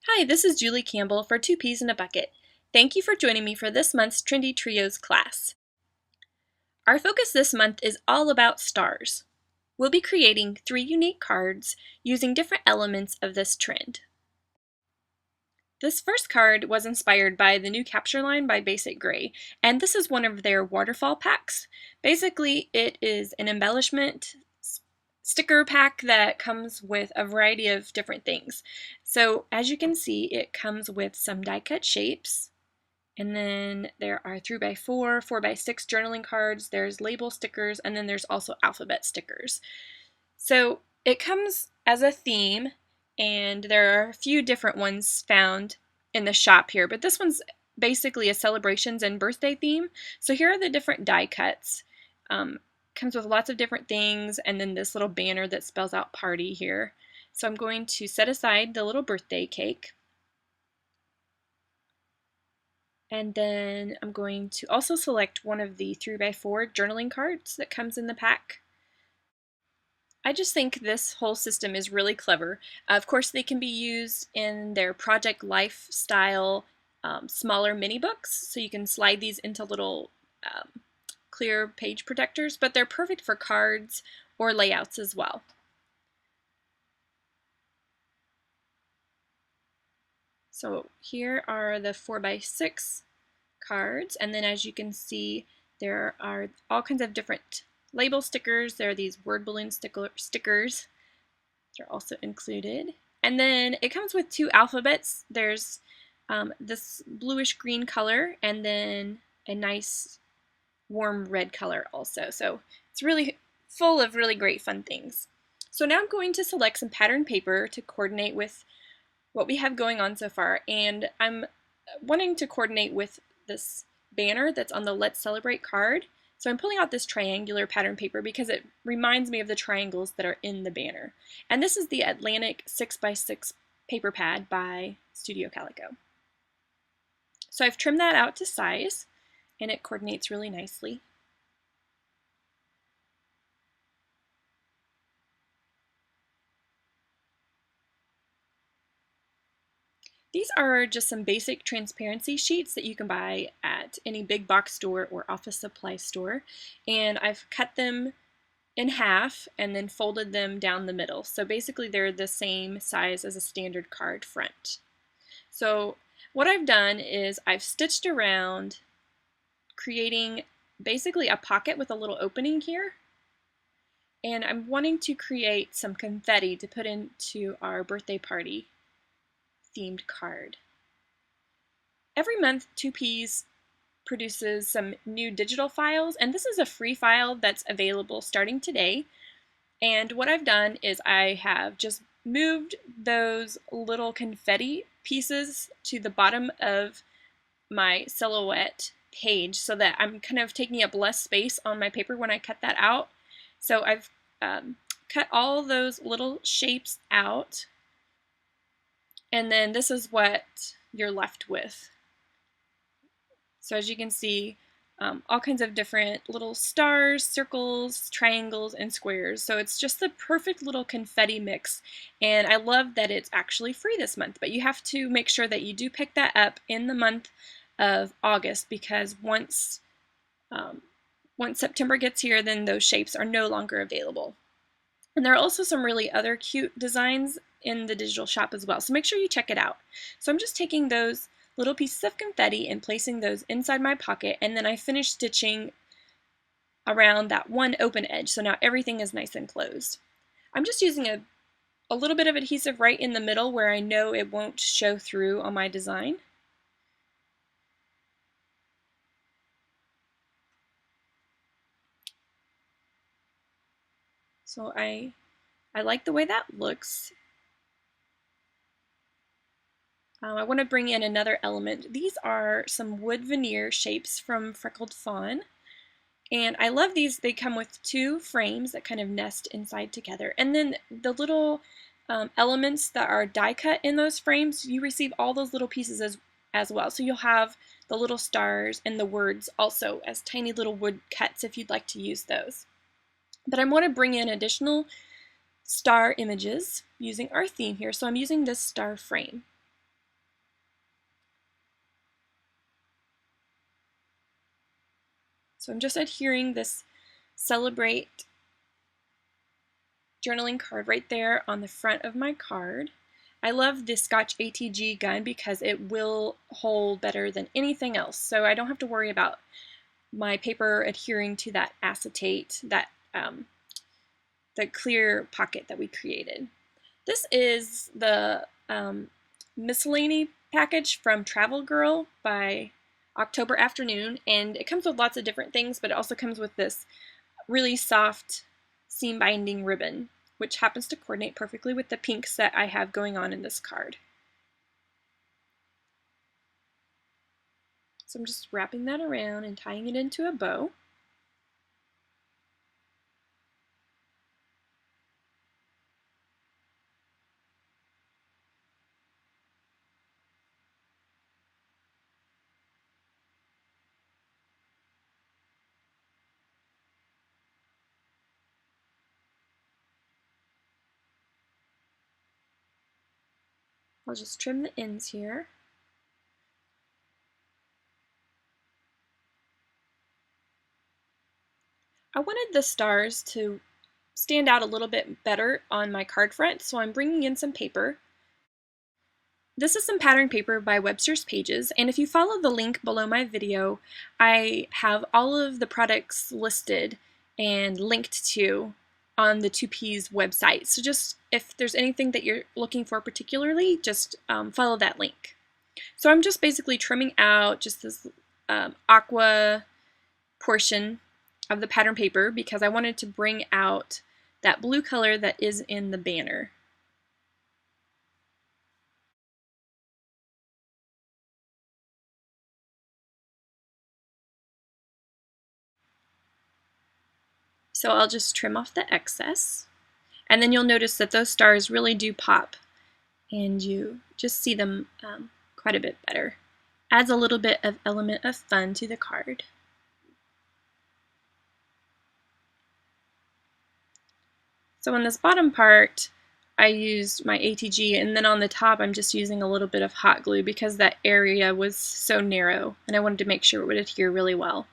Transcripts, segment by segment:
Hi, this is Julie Campbell for Two Peas in a Bucket. Thank you for joining me for this month's Trendy Trios class. Our focus this month is all about stars. We'll be creating 3 unique cards using different elements of this trend. This first card was inspired by the new capture line by Basic Gray, and this is one of their waterfall packs. Basically, it is an embellishment sticker pack that comes with a variety of different things. So as you can see, it comes with some die cut shapes, and then there are 3x4, 4x6 journaling cards, there's label stickers, and then there's also alphabet stickers. So it comes as a theme, and there are a few different ones found in the shop here, but this one's basically a celebrations and birthday theme. So here are the different die cuts. Comes with lots of different things, and then this little banner that spells out party here. So I'm going to set aside the little birthday cake. And then I'm going to also select one of the 3x4 journaling cards that comes in the pack. I just think this whole system is really clever. Of course, they can be used in their Project Life style smaller mini books, so you can slide these into little clear page protectors, but they're perfect for cards or layouts as well. So here are the 4x6 cards, and then as you can see, there are all kinds of different label stickers. There are these word balloon stickers that are also included. And then it comes with 2 alphabets. There's this bluish green color, and then a nice warm red color also. So it's really full of really great fun things. So now I'm going to select some pattern paper to coordinate with what we have going on so far, and I'm wanting to coordinate with this banner that's on the Let's Celebrate card. So I'm pulling out this triangular pattern paper because it reminds me of the triangles that are in the banner. And this is the Atlantic 6x6 paper pad by Studio Calico. So I've trimmed that out to size, and it coordinates really nicely. These are just some basic transparency sheets that you can buy at any big box store or office supply store, and I've cut them in half and then folded them down the middle. So basically they're the same size as a standard card front. So what I've done is I've stitched around, creating basically a pocket with a little opening here, and I'm wanting to create some confetti to put into our birthday party themed card. Every month, Two Peas produces some new digital files, and this is a free file that's available starting today. And what I've done is I have just moved those little confetti pieces to the bottom of my silhouette page so that I'm kind of taking up less space on my paper when I cut that out. So I've cut all those little shapes out, and then this is what you're left with. So as you can see, all kinds of different little stars, circles, triangles, and squares. So it's just the perfect little confetti mix, and I love that it's actually free this month, but you have to make sure that you do pick that up in the month of August, because once September gets here, then those shapes are no longer available. And there are also some really other cute designs in the digital shop as well, so make sure you check it out. So I'm just taking those little pieces of confetti and placing those inside my pocket, and then I finished stitching around that one open edge, so now everything is nice and closed. I'm just using a little bit of adhesive right in the middle where I know it won't show through on my design. So I like the way that looks. I want to bring in another element. These are some wood veneer shapes from Freckled Fawn. And I love these. They come with 2 frames that kind of nest inside together. And then the little elements that are die cut in those frames, you receive all those little pieces as well. So you'll have the little stars and the words also as tiny little wood cuts if you'd like to use those. But I want to bring in additional star images using our theme here. So I'm using this star frame. So I'm just adhering this Celebrate journaling card right there on the front of my card. I love the Scotch ATG gun because it will hold better than anything else, so I don't have to worry about my paper adhering to that acetate, that the clear pocket that we created. This is the miscellany package from Travel Girl by October Afternoon, and it comes with lots of different things, but it also comes with this really soft seam binding ribbon, which happens to coordinate perfectly with the pinks that I have going on in this card. So I'm just wrapping that around and tying it into a bow. I'll just trim the ends here. I wanted the stars to stand out a little bit better on my card front, so I'm bringing in some paper. This is some pattern paper by Webster's Pages, and if you follow the link below my video, I have all of the products listed and linked to on the 2P's website. So just if there's anything that you're looking for particularly, just follow that link. So I'm just basically trimming out just this aqua portion of the pattern paper because I wanted to bring out that blue color that is in the banner. So I'll just trim off the excess, and then you'll notice that those stars really do pop, and you just see them quite a bit better. Adds a little bit of element of fun to the card. So on this bottom part, I used my ATG, and then on the top I'm just using a little bit of hot glue because that area was so narrow, and I wanted to make sure it would adhere really well.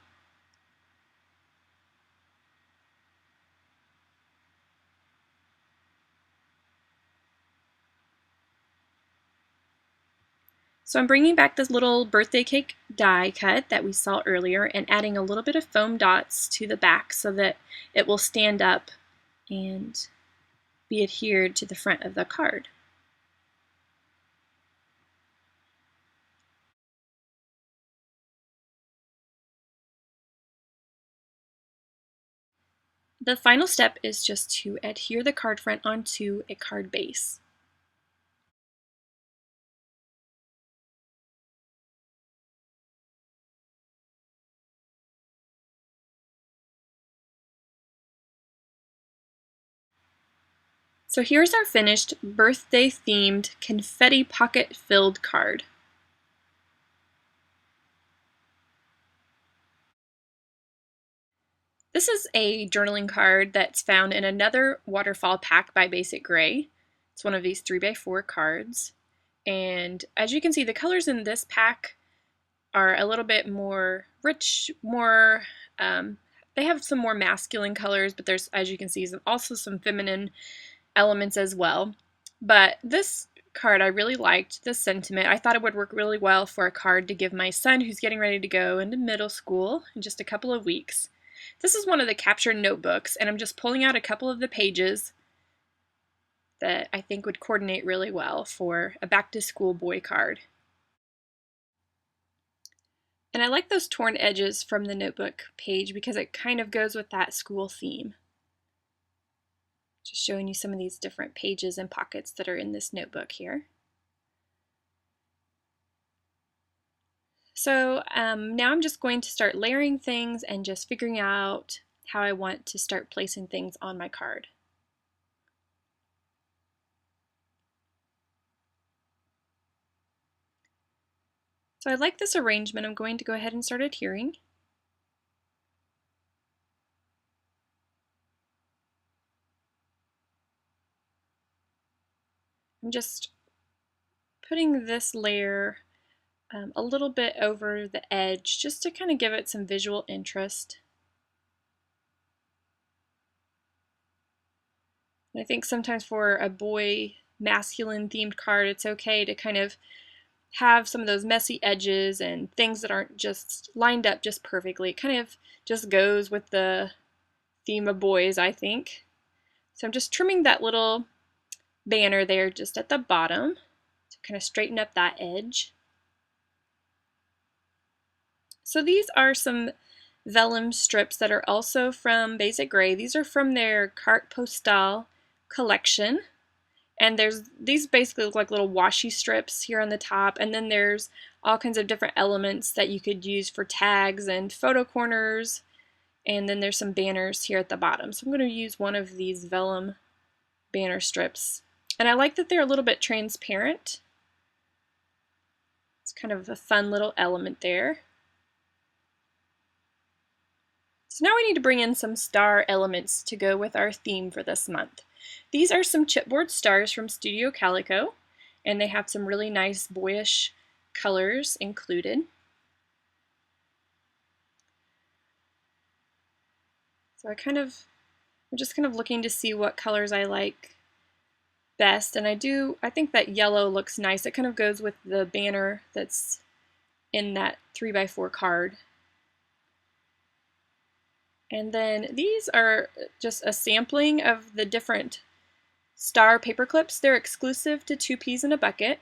So I'm bringing back this little birthday cake die cut that we saw earlier and adding a little bit of foam dots to the back so that it will stand up and be adhered to the front of the card. The final step is just to adhere the card front onto a card base. So here's our finished birthday-themed confetti pocket-filled card. This is a journaling card that's found in another waterfall pack by Basic Gray. It's one of these 3x4 cards. And as you can see, the colors in this pack are a little bit more rich, they have some more masculine colors, but there's, as you can see, also some feminine elements as well. But this card I really liked, the sentiment. I thought it would work really well for a card to give my son who's getting ready to go into middle school in just a couple of weeks. This is one of the captured notebooks, and I'm just pulling out a couple of the pages that I think would coordinate really well for a back-to-school boy card. And I like those torn edges from the notebook page because it kind of goes with that school theme. Just showing you some of these different pages and pockets that are in this notebook here. So now I'm just going to start layering things and just figuring out how I want to start placing things on my card. So I like this arrangement. I'm going to go ahead and start adhering. I'm just putting this layer a little bit over the edge just to kind of give it some visual interest. And I think sometimes for a boy masculine themed card, it's okay to kind of have some of those messy edges and things that aren't just lined up just perfectly. It kind of just goes with the theme of boys, I think. So I'm just trimming that little banner there just at the bottom to kind of straighten up that edge. So these are some vellum strips that are also from Basic Gray. These are from their Carte Postale collection. And these basically look like little washi strips here on the top, and then there's all kinds of different elements that you could use for tags and photo corners, and then there's some banners here at the bottom. So I'm going to use one of these vellum banner strips. And I like that they're a little bit transparent. It's kind of a fun little element there. So now we need to bring in some star elements to go with our theme for this month. These are some chipboard stars from Studio Calico, and they have some really nice boyish colors included. So I'm just kind of looking to see what colors I like best, and I think that yellow looks nice. It kind of goes with the banner that's in that 3x4 card. And then these are just a sampling of the different star paper clips. They're exclusive to Two Peas in a Bucket.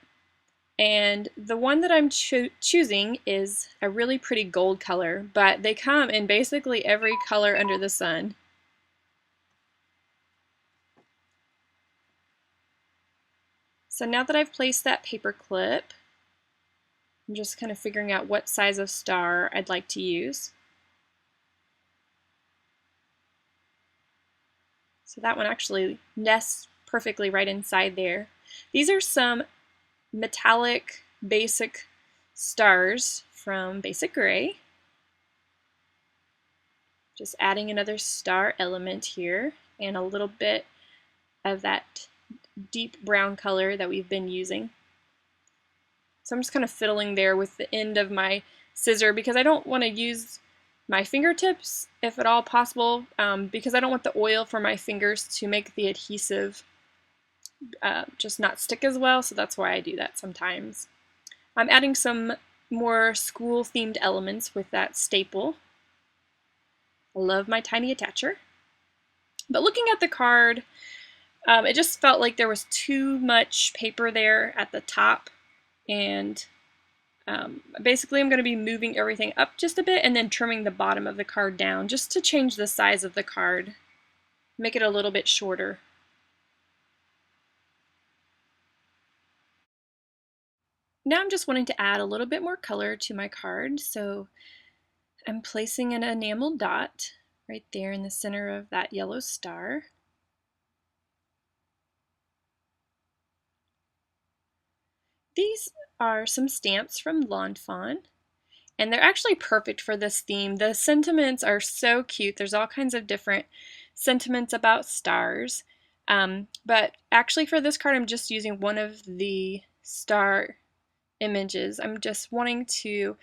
And the one that I'm choosing is a really pretty gold color, but they come in basically every color under the sun. So now that I've placed that paper clip, I'm just kind of figuring out what size of star I'd like to use. So that one actually nests perfectly right inside there. These are some metallic basic stars from Basic Gray. Just adding another star element here and a little bit of that deep brown color that we've been using. So I'm just kind of fiddling there with the end of my scissor because I don't want to use my fingertips, if at all possible, because I don't want the oil for my fingers to make the adhesive just not stick as well, so that's why I do that sometimes. I'm adding some more school-themed elements with that staple. I love my tiny attacher. But looking at the card, it just felt like there was too much paper there at the top, and basically I'm going to be moving everything up just a bit and then trimming the bottom of the card down just to change the size of the card, make it a little bit shorter. Now I'm just wanting to add a little bit more color to my card, so I'm placing an enamel dot right there in the center of that yellow star. These are some stamps from Lawn Fawn, and they're actually perfect for this theme. The sentiments are so cute. There's all kinds of different sentiments about stars, but actually for this card I'm just using one of the star images. I'm just wanting to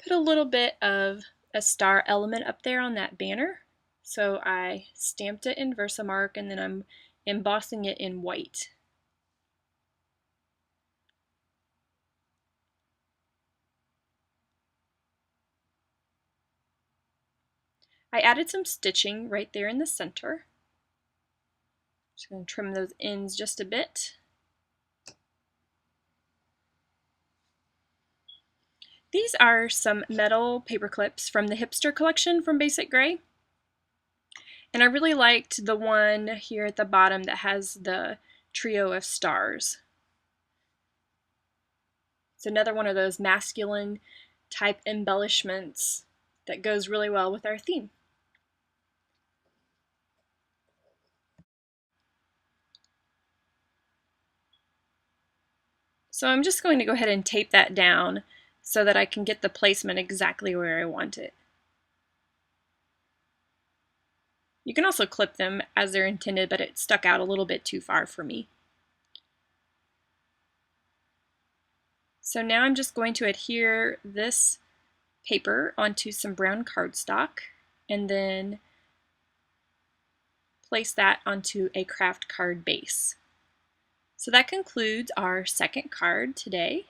put a little bit of a star element up there on that banner. So I stamped it in Versamark and then I'm embossing it in white. I added some stitching right there in the center. Just going to trim those ends just a bit. These are some metal paper clips from the Hipster collection from Basic Gray. And I really liked the one here at the bottom that has the trio of stars. It's another one of those masculine type embellishments that goes really well with our theme. So I'm just going to go ahead and tape that down so that I can get the placement exactly where I want it. You can also clip them as they're intended, but it stuck out a little bit too far for me. So now I'm just going to adhere this paper onto some brown cardstock and then place that onto a craft card base. So that concludes our second card today.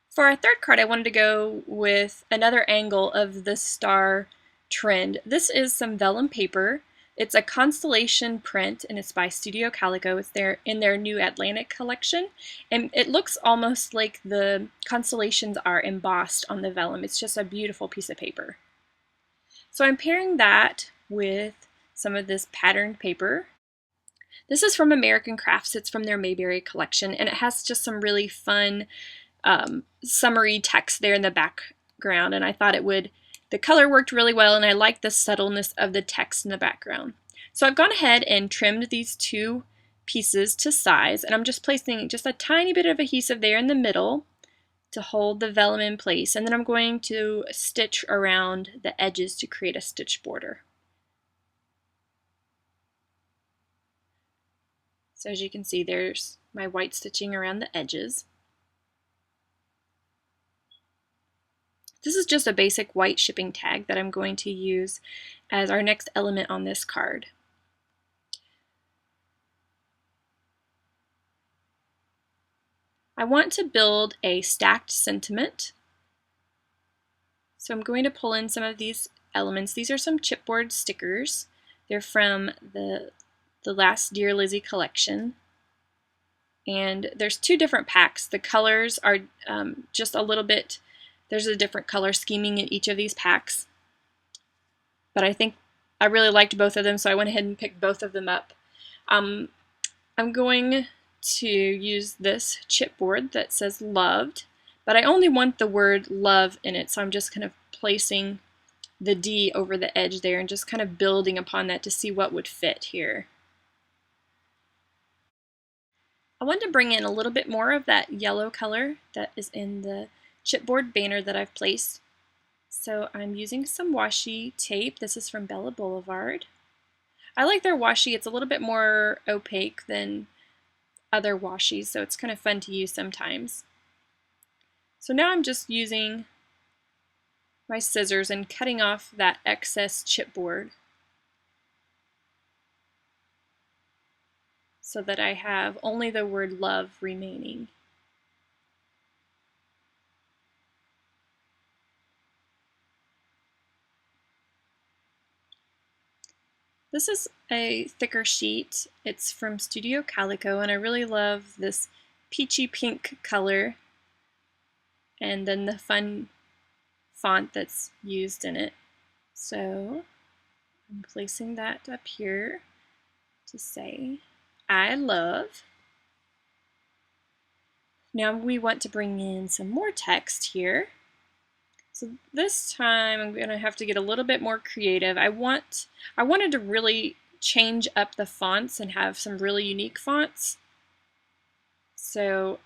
For our third card, I wanted to go with another angle of the star trend. This is some vellum paper. It's a constellation print, and it's by Studio Calico. It's in their new Atlantic collection, and it looks almost like the constellations are embossed on the vellum. It's just a beautiful piece of paper. So I'm pairing that with some of this patterned paper. This is from American Crafts. It's from their Mayberry collection, and it has just some really fun summary text there in the background, and I thought the color worked really well, and I like the subtleness of the text in the background. So I've gone ahead and trimmed these two pieces to size, and I'm just placing just a tiny bit of adhesive there in the middle to hold the vellum in place, and then I'm going to stitch around the edges to create a stitch border. So as you can see, there's my white stitching around the edges. This is just a basic white shipping tag that I'm going to use as our next element on this card. I want to build a stacked sentiment. So I'm going to pull in some of these elements. These are some chipboard stickers. They're from the last Dear Lizzie collection. And there's two different packs. The colors are just a little bit, there's a different color scheming in each of these packs. But I think I really liked both of them, so I went ahead and picked both of them up. I'm going to use this chipboard that says loved, but I only want the word love in it, so I'm just kind of placing the D over the edge there and just kind of building upon that to see what would fit here. I wanted to bring in a little bit more of that yellow color that is in the chipboard banner that I've placed. So I'm using some washi tape. This is from Bella Boulevard. I like their washi. It's a little bit more opaque than other washi's, so it's kind of fun to use sometimes. So now I'm just using my scissors and cutting off that excess chipboard so that I have only the word love remaining. This is a thicker sheet. It's from Studio Calico, and I really love this peachy pink color and then the fun font that's used in it. So I'm placing that up here to say I love. Now we want to bring in some more text here. So this time I'm going to have to get a little bit more creative. I wanted to really change up the fonts and have some really unique fonts. So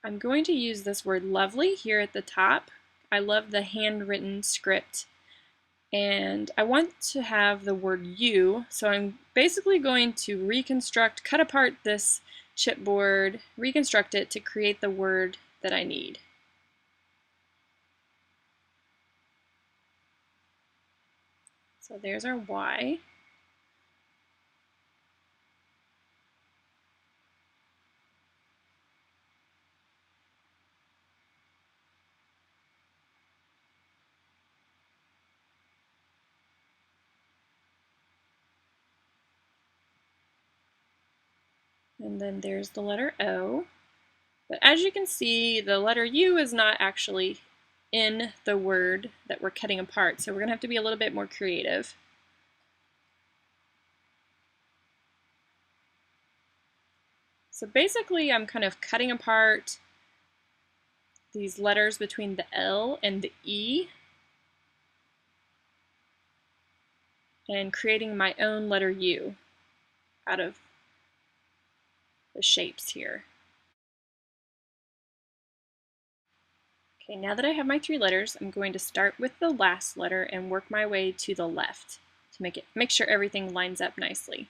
I'm going to use this word lovely here at the top. I love the handwritten script. And I want to have the word you, so I'm basically going to cut apart this chipboard, reconstruct it to create the word that I need. So there's our Y. And then there's the letter O. But as you can see, the letter U is not actually in the word that we're cutting apart, so we're going to have to be a little bit more creative. So basically I'm kind of cutting apart these letters between the L and the E and creating my own letter U out of the shapes here. Okay, now that I have my 3 letters, I'm going to start with the last letter and work my way to the left to make sure everything lines up nicely.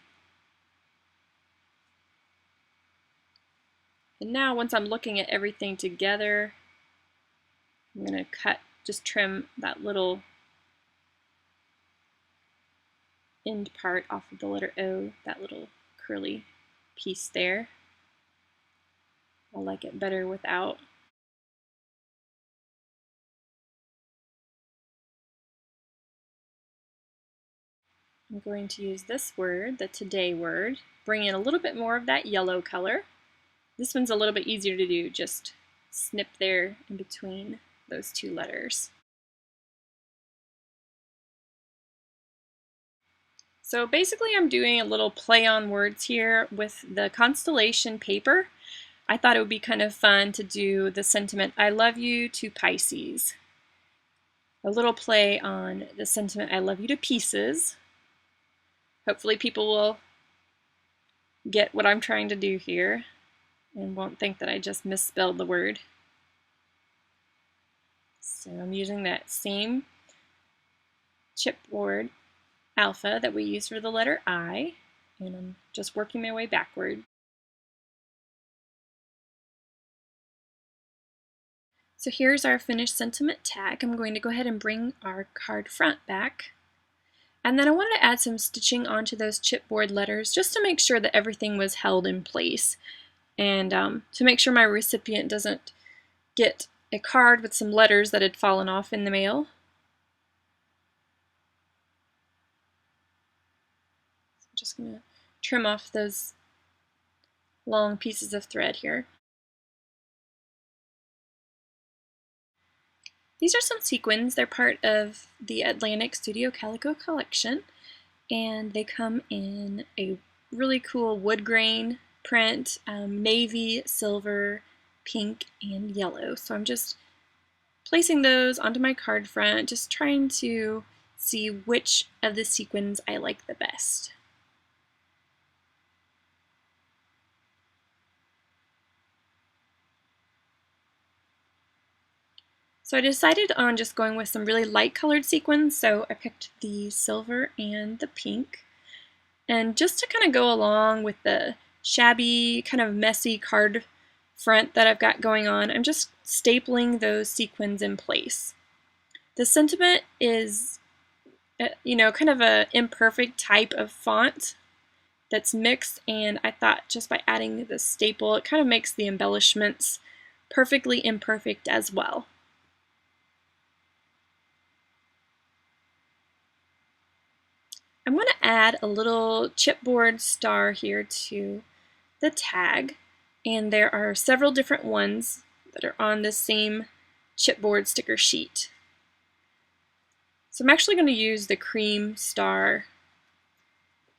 And now once I'm looking at everything together, I'm going to just trim that little end part off of the letter O, that little curly piece there. I like it better without. I'm going to use this word, the today word, bring in a little bit more of that yellow color. This one's a little bit easier to do, just snip there in between those 2 letters. So basically I'm doing a little play on words here with the constellation paper. I thought it would be kind of fun to do the sentiment, I love you to Pisces. A little play on the sentiment, I love you to pieces. Hopefully people will get what I'm trying to do here and won't think that I just misspelled the word. So I'm using that same chipboard alpha that we use for the letter I, and I'm just working my way backward. So here's our finished sentiment tag. I'm going to go ahead and bring our card front back. And then I wanted to add some stitching onto those chipboard letters just to make sure that everything was held in place and to make sure my recipient doesn't get a card with some letters that had fallen off in the mail. So I'm just going to trim off those long pieces of thread here. These are some sequins. They're part of the Atlantic Studio Calico collection, and they come in a really cool wood grain print, navy, silver, pink, and yellow. So I'm just placing those onto my card front, just trying to see which of the sequins I like the best. So I decided on just going with some really light colored sequins, so I picked the silver and the pink. And just to kind of go along with the shabby, kind of messy card front that I've got going on, I'm just stapling those sequins in place. The sentiment is, kind of an imperfect type of font that's mixed, and I thought just by adding the staple, it kind of makes the embellishments perfectly imperfect as well. I'm going to add a little chipboard star here to the tag, and there are several different ones that are on the same chipboard sticker sheet. So I'm actually going to use the cream star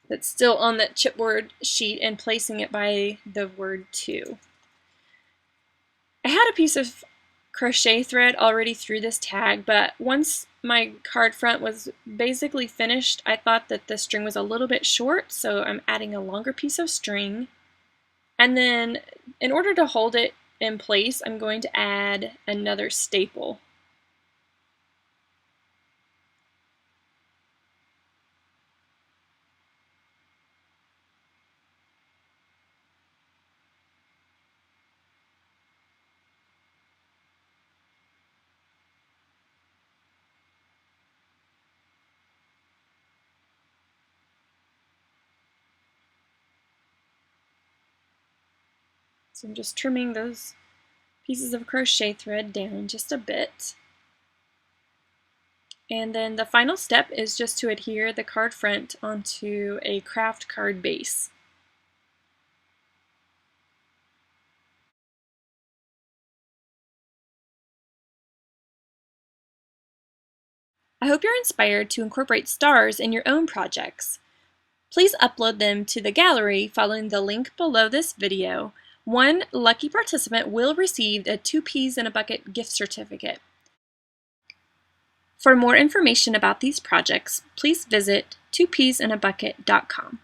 that's still on that chipboard sheet and placing it by the word to. I had a piece of crochet thread already through this tag, but once my card front was basically finished, I thought that the string was a little bit short, so I'm adding a longer piece of string. And then in order to hold it in place, I'm going to add another staple. So I'm just trimming those pieces of crochet thread down just a bit. And then the final step is just to adhere the card front onto a craft card base. I hope you're inspired to incorporate stars in your own projects. Please upload them to the gallery following the link below this video. One lucky participant will receive a 2 Peas in a Bucket gift certificate. For more information about these projects, please visit 2peasinabucket.com.